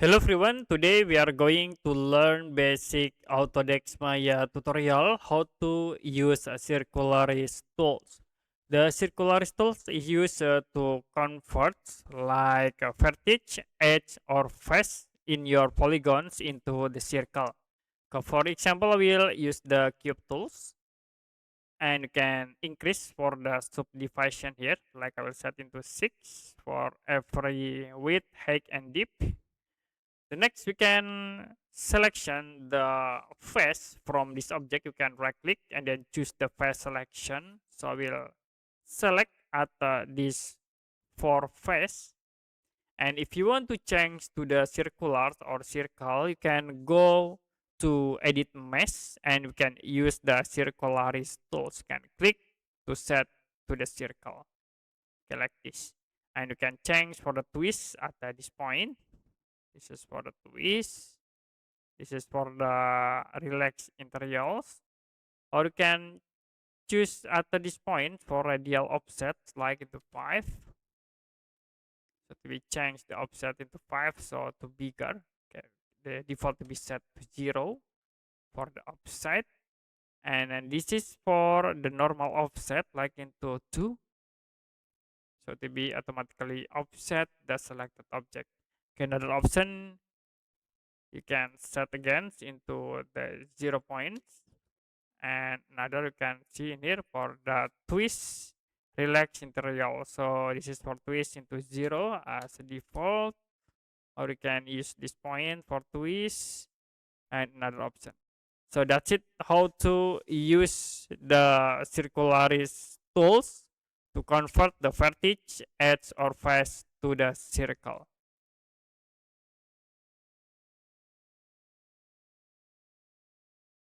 Hello everyone, today we are going to learn basic Autodesk Maya tutorial how to use Circularize tools. The Circularize tools is used to convert like a vertex, edge or face in your polygons into the circle. For example, we'll use the cube tools and you can increase for the subdivision here, like I will set into 6 for every width, height and depth. The next we can selection the face from this object. You can right click and then choose the face selection. So I will select at this for face. And if you want to change to the circulars or circle, you can go to edit mesh and you can use the circularis tools. You can click to set to the circle. Okay, like this. And you can change for the twist at this point. This is for the twist. This is for the relax interiors. Or you can choose at this point for radial offset like into 5. So we change the offset into 5 so to bigger. Okay. The default to be set to 0 for the offset. And then this is for the normal offset like into 2. So to be automatically offset the selected object. Okay, another option you can set again into the 0 points, and another you can see in here for the twist relax interior. So this is for twist into 0 as a default, or you can use this point for twist and another option. So that's it, how to use the Circularis tools to convert the vertex, edge or face to the circle.